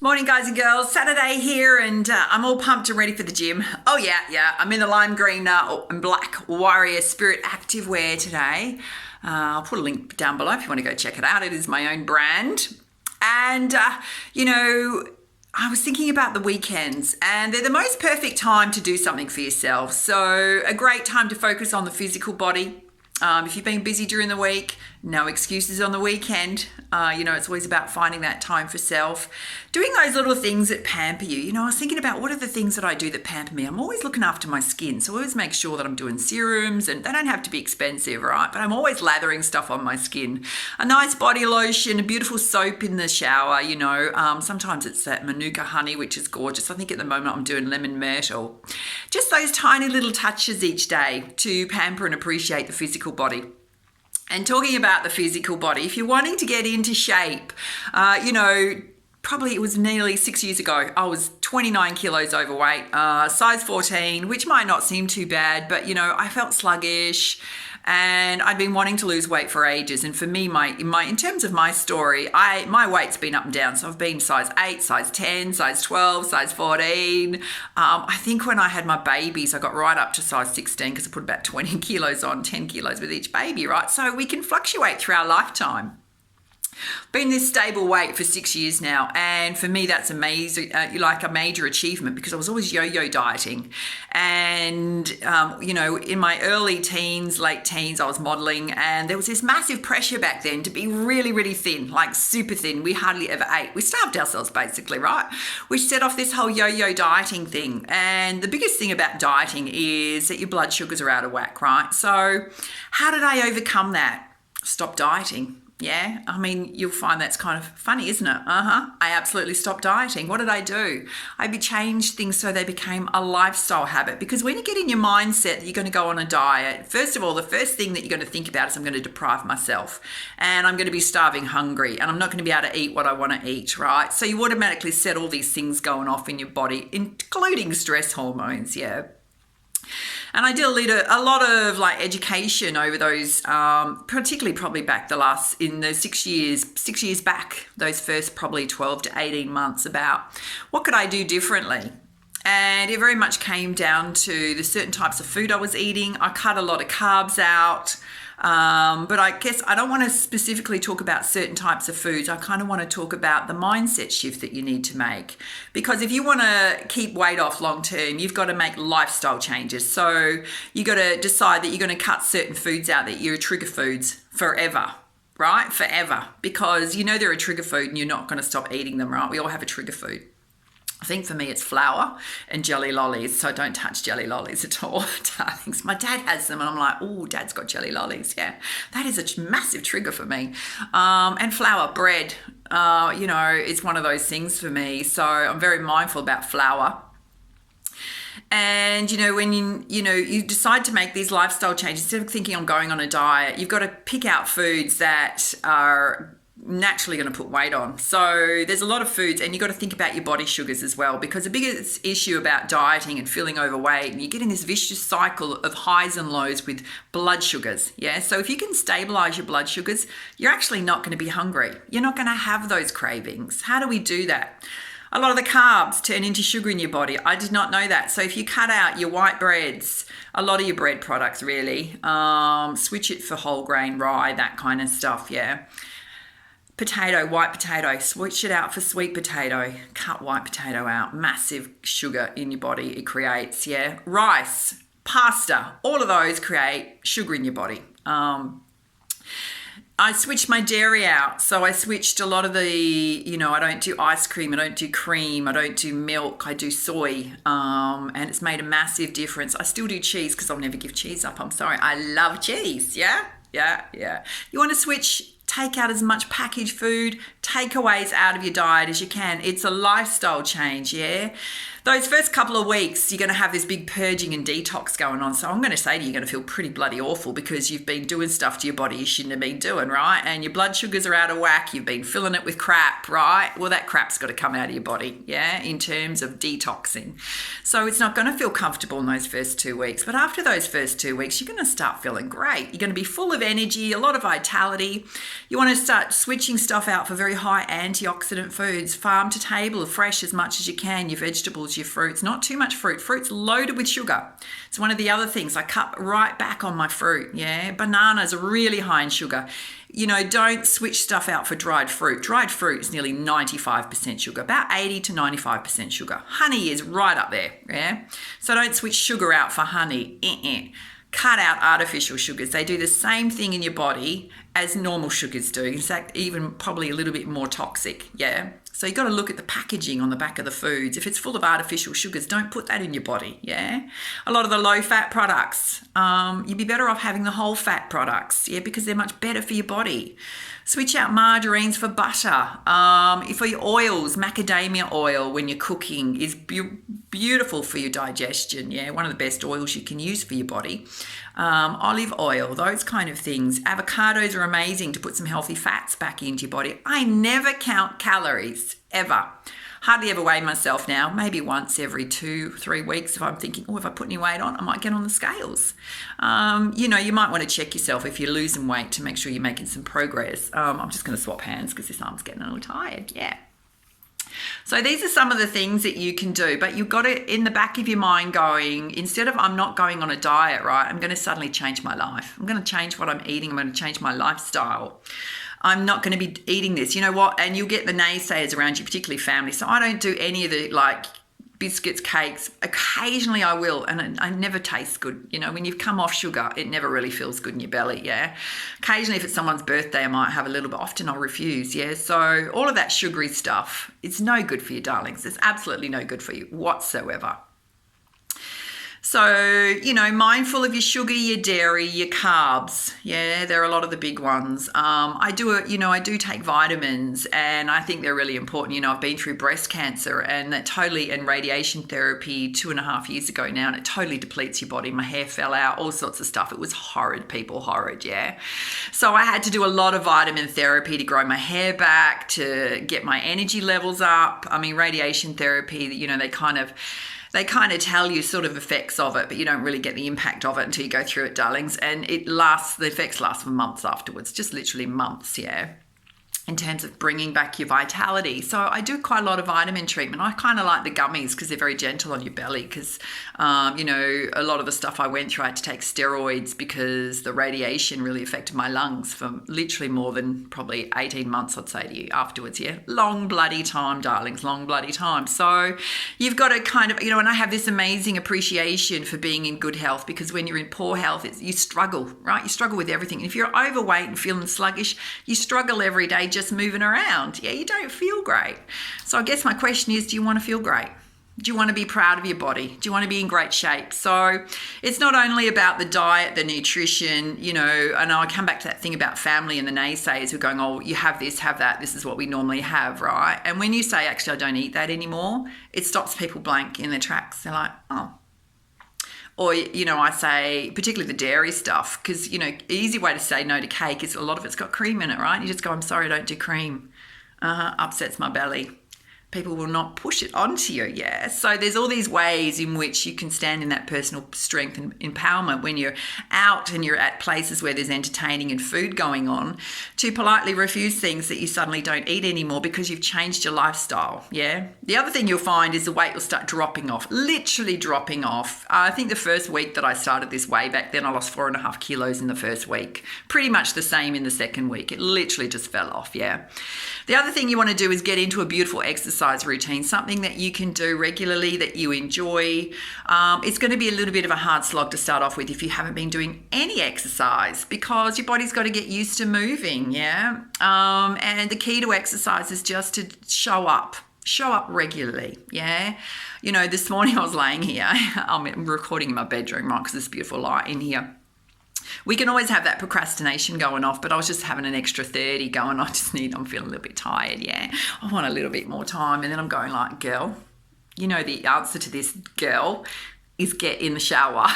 Morning, guys and girls. Saturday here, and I'm all pumped and ready for the gym. Oh yeah. I'm in the lime green and black Warrior Spirit Active wear today. I'll put a link down below if you want to go check it out. It is my own brand. And, I was thinking about the weekends, and they're the most perfect time to do something for yourself. So a great time to focus on the physical body. If you've been busy during the week, no excuses on the weekend. It's always about finding that time for self. Doing those little things that pamper you. I was thinking about what are the things that I do that pamper me. I'm always looking after my skin. So I always make sure that I'm doing serums, and they don't have to be expensive, right? But I'm always lathering stuff on my skin. A nice body lotion, a beautiful soap in the shower, Sometimes it's that Manuka honey, which is gorgeous. I think at the moment I'm doing lemon myrtle. Just those tiny little touches each day to pamper and appreciate the physical body. And talking about the physical body, if you're wanting to get into shape, probably it was nearly 6 years ago, I was 29 kilos overweight, size 14, which might not seem too bad, but I felt sluggish. And I'd been wanting to lose weight for ages. And for me, in terms of my story, my weight's been up and down. So I've been size 8, size 10, size 12, size 14. I think when I had my babies, I got right up to size 16 because I put about 20 kilos on, 10 kilos with each baby, right? So we can fluctuate through our lifetime. Been this stable weight for 6 years now, and for me that's amazing, like a major achievement, because I was always yo-yo dieting. And in my early teens, late teens, I was modeling, and there was this massive pressure back then to be really, really thin, like super thin. We hardly ever ate. We starved ourselves basically, right? We set off this whole yo-yo dieting thing, and the biggest thing about dieting is that your blood sugars are out of whack, right? So how did I overcome that? Stop dieting. Yeah, you'll find that's kind of funny, isn't it? I absolutely stopped dieting. What did I do? I changed things so they became a lifestyle habit, because when you get in your mindset that you're going to go on a diet, first of all, the first thing that you're going to think about is I'm going to deprive myself, and I'm going to be starving hungry, and I'm not going to be able to eat what I want to eat, right? So you automatically set all these things going off in your body, including stress hormones, yeah. And I did a lot of education over those, particularly probably back in the 6 years back, those first probably 12 to 18 months, about what could I do differently. And it very much came down to the certain types of food I was eating. I cut a lot of carbs out. But I guess I don't want to specifically talk about certain types of foods. I kind of want to talk about the mindset shift that you need to make. Because if you want to keep weight off long term, you've got to make lifestyle changes. So you got to decide that you're going to cut certain foods out that you're trigger foods forever. Right? Forever. Because they're a trigger food and you're not going to stop eating them, right? We all have a trigger food. I think for me it's flour and jelly lollies, so don't touch jelly lollies at all, darlings. My dad has them and I'm like, oh, Dad's got jelly lollies, yeah. That is a massive trigger for me. And flour, bread, it's one of those things for me, so I'm very mindful about flour. And, when you decide to make these lifestyle changes, instead of thinking I'm going on a diet, you've got to pick out foods that are naturally going to put weight on. So there's a lot of foods, and you've got to think about your body sugars as well, because the biggest issue about dieting and feeling overweight, and you get in this vicious cycle of highs and lows with blood sugars. Yeah. So if you can stabilize your blood sugars, you're actually not going to be hungry. You're not going to have those cravings. How do we do that? A lot of the carbs turn into sugar in your body. I did not know that. So if you cut out your white breads, a lot of your bread products really, switch it for whole grain, rye, that kind of stuff. Yeah. Potato, white potato, switch it out for sweet potato, cut white potato out, massive sugar in your body it creates, yeah. Rice, pasta, all of those create sugar in your body. I switched my dairy out, so I switched a lot of the, I don't do ice cream, I don't do cream, I don't do milk, I do soy, and it's made a massive difference. I still do cheese because I'll never give cheese up, I'm sorry. I love cheese, yeah. You want to switch, take out as much packaged food, takeaways out of your diet as you can. It's a lifestyle change, yeah? those first couple of weeks, you're going to have this big purging and detox going on. So I'm going to say to you, you're going to feel pretty bloody awful because you've been doing stuff to your body you shouldn't have been doing, right? And your blood sugars are out of whack. You've been filling it with crap, right? Well, that crap's got to come out of your body, yeah, in terms of detoxing. So it's not going to feel comfortable in those first 2 weeks. But after those first 2 weeks, you're going to start feeling great. You're going to be full of energy, a lot of vitality. You want to start switching stuff out for very high antioxidant foods, farm to table, fresh as much as you can, your vegetables, your fruits, not too much fruit. Fruit's loaded with sugar. It's one of the other things. I cut right back on my fruit, yeah. Bananas are really high in sugar. You know, don't switch stuff out for dried fruit. Dried fruit is nearly 95% sugar, about 80 to 95% sugar. Honey is right up there, yeah. So don't switch sugar out for honey. Cut out artificial sugars. They do the same thing in your body as normal sugars do. In fact, even probably a little bit more toxic, yeah? So you've got to look at the packaging on the back of the foods. If it's full of artificial sugars, don't put that in your body, yeah? A lot of the low-fat products, you'd be better off having the whole-fat products, yeah, because they're much better for your body. Switch out margarines for butter. For your oils, macadamia oil when you're cooking is beautiful for your digestion, yeah, one of the best oils you can use for your body. Olive oil, those kind of things. Avocados are amazing to put some healthy fats back into your body. I never count calories, ever. Hardly ever weigh myself now, maybe once every 2-3 weeks if I'm thinking, if I put any weight on, I might get on the scales. You might want to check yourself if you're losing weight to make sure you're making some progress. I'm just going to swap hands because this arm's getting a little tired, yeah. So these are some of the things that you can do, but you've got it in the back of your mind going, instead of I'm not going on a diet, right, I'm going to suddenly change my life. I'm going to change what I'm eating. I'm going to change my lifestyle. I'm not going to be eating this. You know what? And you'll get the naysayers around you, particularly family. So I don't do any of the biscuits, cakes. Occasionally I will, and I never taste good. You know, when you've come off sugar, it never really feels good in your belly, yeah? Occasionally if it's someone's birthday, I might have a little bit. Often I'll refuse, yeah? So all of that sugary stuff, it's no good for you, darlings. It's absolutely no good for you whatsoever. So, mindful of your sugar, your dairy, your carbs. Yeah, there are a lot of the big ones. I do take vitamins, and I think they're really important. I've been through breast cancer and radiation therapy 2.5 years ago now, and it totally depletes your body. My hair fell out, all sorts of stuff. It was horrid, people, horrid, yeah. So I had to do a lot of vitamin therapy to grow my hair back, to get my energy levels up. I mean, radiation therapy, they kind of tell you sort of effects of it, but you don't really get the impact of it until you go through it, darlings. And the effects last for months afterwards, just literally months, yeah, in terms of bringing back your vitality. So I do quite a lot of vitamin treatment. I kind of like the gummies because they're very gentle on your belly because, a lot of the stuff I went through, I had to take steroids because the radiation really affected my lungs for literally more than probably 18 months, I'd say to you, afterwards, yeah. Long bloody time, darlings, long bloody time. So you've got to kind of, and I have this amazing appreciation for being in good health because when you're in poor health, you struggle, right? You struggle with everything. And if you're overweight and feeling sluggish, you struggle every day just moving around. Yeah, you don't feel great. So I guess my question is, do you want to feel great? Do you want to be proud of your body? Do you want to be in great shape? So it's not only about the diet, the nutrition, and I come back to that thing about family and the naysayers who are going, oh, you have this, have that. This is what we normally have, right? And when you say, actually, I don't eat that anymore, it stops people blank in their tracks. They're like, oh. Or, I say, particularly the dairy stuff, because, easy way to say no to cake is a lot of it's got cream in it, right? You just go, I'm sorry, I don't do cream. Upsets my belly. People will not push it onto you, yeah? So there's all these ways in which you can stand in that personal strength and empowerment when you're out and you're at places where there's entertaining and food going on, to politely refuse things that you suddenly don't eat anymore because you've changed your lifestyle, yeah? The other thing you'll find is the weight will start dropping off, literally dropping off. I think the first week that I started this way back then, I lost 4.5 kilos in the first week. Pretty much the same in the second week. It literally just fell off, yeah? The other thing you want to do is get into a beautiful exercise routine, something that you can do regularly that you enjoy. It's going to be a little bit of a hard slog to start off with if you haven't been doing any exercise because your body's got to get used to moving, yeah? And the key to exercise is just to show up regularly, yeah? This morning I was laying here, I'm recording in my bedroom, right, because there's beautiful light in here. We can always have that procrastination going off, but I was just having an extra 30 going, I'm feeling a little bit tired, yeah. I want a little bit more time. And then I'm going like, girl, You know the answer to this, girl, is get in the shower.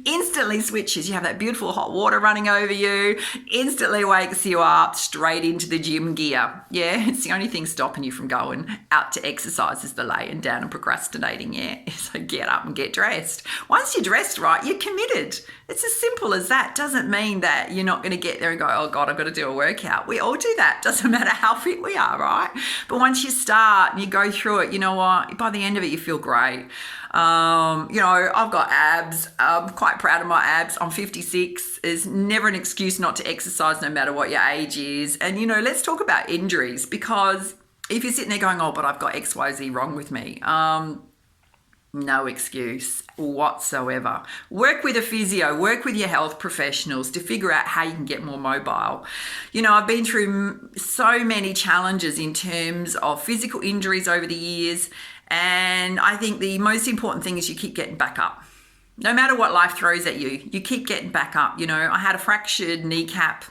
Instantly switches. You have that beautiful hot water running over you, instantly wakes you up straight into the gym gear. Yeah, it's the only thing stopping you from going out to exercise is the laying down and procrastinating. Yeah, so get up and get dressed. Once you're dressed right, you're committed. It's as simple as that. Doesn't mean that you're not going to get there and go, oh God, I've got to do a workout. We all do that. Doesn't matter how fit we are, right? But once you start and you go through it, you know what? By the end of it, you feel great. You know, I've got abs. I'm quite proud of my abs. I'm 56. There's never an excuse not to exercise no matter what your age is. And, you know, let's talk about injuries, because if you're sitting there going, oh, but I've got XYZ wrong with me. No excuse whatsoever. Work with a physio, work with your health professionals to figure out how you can get more mobile. You know, I've been through so many challenges in terms of physical injuries over the years. And I think the most important thing is you keep getting back up. No matter what life throws at you, you keep getting back up. You know, I had a fractured kneecap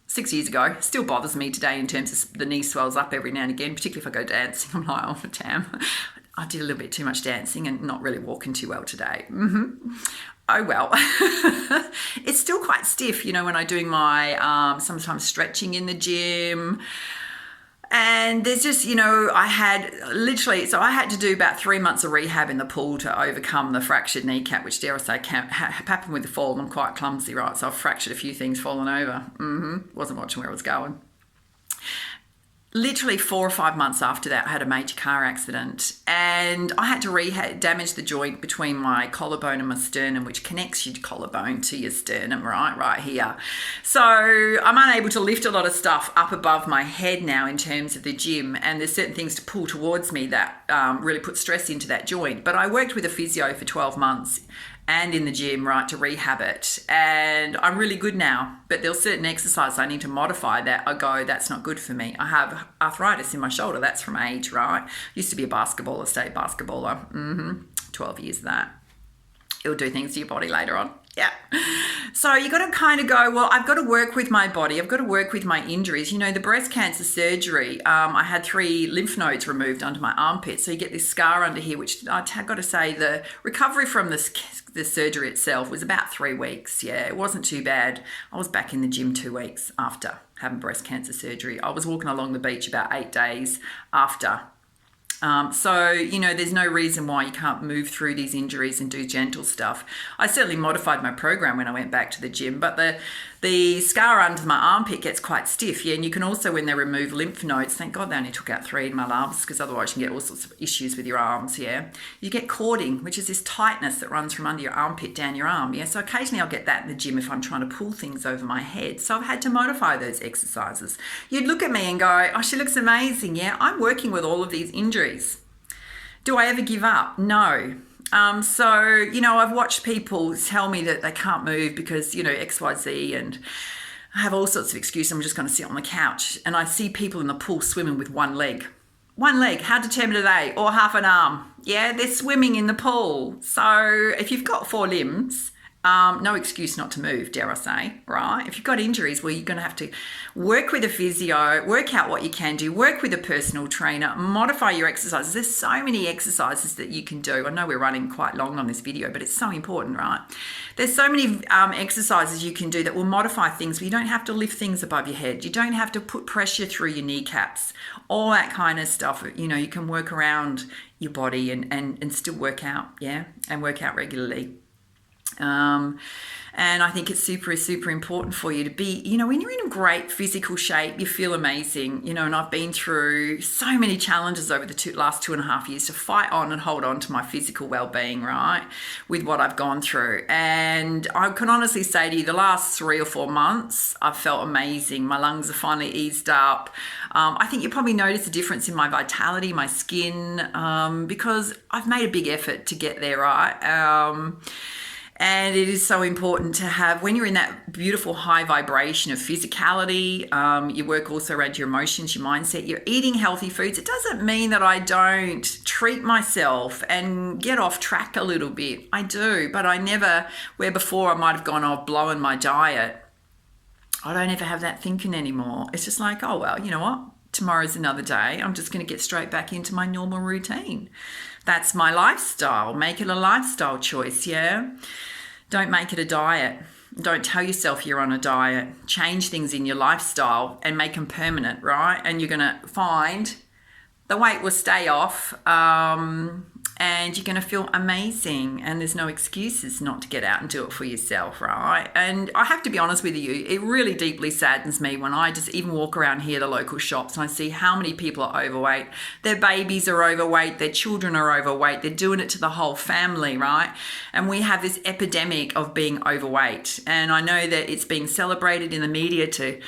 6 years ago. Still bothers me today in terms of the knee swells up every now and again, particularly if I go dancing. I'm like, oh, damn, I did a little bit too much dancing and not really walking too well today. Oh, well. It's still quite stiff, you know, when I'm doing my sometimes stretching in the gym. And there's just, you know, I had to do about 3 months of rehab in the pool to overcome the fractured kneecap, which, dare I say, happened with the fall. And I'm quite clumsy, right? So I've fractured a few things, fallen over. Wasn't watching where I was going. Literally 4 or 5 months after that, I had a major car accident and I had to damage the joint between my collarbone and my sternum, which connects your collarbone to your sternum, right here. So I'm unable to lift a lot of stuff up above my head now in terms of the gym, and there's certain things to pull towards me that really put stress into that joint. But I worked with a physio for 12 months and in the gym, right, to rehab it. And I'm really good now, but there's certain exercises I need to modify that I go, that's not good for me. I have arthritis in my shoulder. That's from age, right? Used to be a basketballer, state basketballer. 12 years of that. It'll do things to your body later on. Yeah. So you got to kind of go, well, I've got to work with my body. I've got to work with my injuries. You know, the breast cancer surgery, I had 3 lymph nodes removed under my armpit. So you get this scar under here, which I've got to say the recovery from the surgery itself was about 3 weeks. Yeah, it wasn't too bad. I was back in the gym 2 weeks after having breast cancer surgery. I was walking along the beach about 8 days after. So, you know, there's no reason why you can't move through these injuries and do gentle stuff. I certainly modified my program when I went back to the gym, but the scar under my armpit gets quite stiff. Yeah, and you can also, when they remove lymph nodes, thank God they only took out 3 in my arms, because otherwise you can get all sorts of issues with your arms, yeah. You get cording, which is this tightness that runs from under your armpit down your arm, yeah. So occasionally I'll get that in the gym if I'm trying to pull things over my head. So I've had to modify those exercises. You'd look at me and go, oh, she looks amazing, yeah. I'm working with all of these injuries. Do I ever give up? No. So, you know, I've watched people tell me that they can't move because, you know, XYZ, and I have all sorts of excuses. I'm just going to sit on the couch, and I see people in the pool swimming with one leg. One leg, how determined are they? Or half an arm? Yeah, they're swimming in the pool. So if you've got 4 limbs, no excuse not to move, dare I say, right? If you've got injuries, well, you're going to have to work with a physio, work out what you can do, work with a personal trainer, modify your exercises. There's so many exercises that you can do. I know we're running quite long on this video, but it's so important, right? There's so many exercises you can do that will modify things, but you don't have to lift things above your head. You don't have to put pressure through your kneecaps, all that kind of stuff. You know, you can work around your body and still work out, yeah, and work out regularly. And I think it's super important for you to be, you know, when you're in a great physical shape, you feel amazing, you know, and I've been through so many challenges over the last 2.5 years to fight on and hold on to my physical well-being, right, with what I've gone through. And I can honestly say to you, the last 3 or 4 months, I've felt amazing. My lungs are finally eased up. I think you probably notice a difference in my vitality, my skin, because I've made a big effort to get there, right? And it is so important to have, when you're in that beautiful high vibration of physicality, you work also around your emotions, your mindset, you're eating healthy foods. It doesn't mean that I don't treat myself and get off track a little bit. I do, but I never, where before I might have gone off blowing my diet, I don't ever have that thinking anymore. It's just like, oh, well, you know what? tomorrow's another day. I'm just going to get straight back into my normal routine. That's my lifestyle. Make it a lifestyle choice, yeah? Don't make it a diet. Don't tell yourself you're on a diet. Change things in your lifestyle and make them permanent, right? And you're going to find the weight will stay off, and you're going to feel amazing, and there's no excuses not to get out and do it for yourself, right? And I have to be honest with you, it really deeply saddens me when I just even walk around here, the local shops, and I see how many people are overweight. Their babies are overweight, their children are overweight, they're doing it to the whole family, right? And we have this epidemic of being overweight, and I know that it's being celebrated in the media to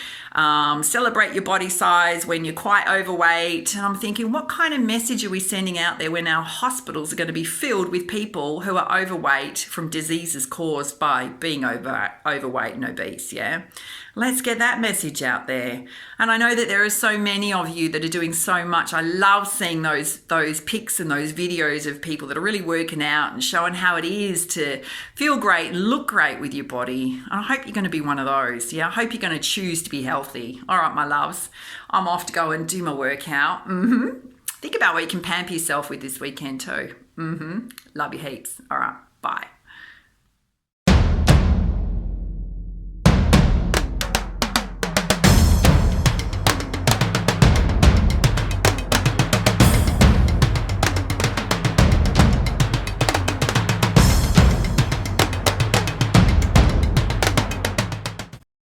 celebrate your body size when you're quite overweight. And I'm thinking, what kind of message are we sending out there when our hospitals are going to be filled with people who are overweight from diseases caused by being overweight and obese, yeah? Let's get that message out there. And I know that there are so many of you that are doing so much. I love seeing those pics and those videos of people that are really working out and showing how it is to feel great and look great with your body. And I hope you're going to be one of those, yeah? I hope you're going to choose to be healthy. All right, my loves, I'm off to go and do my workout. Think about what you can pamper yourself with this weekend too. Love you heaps. All right.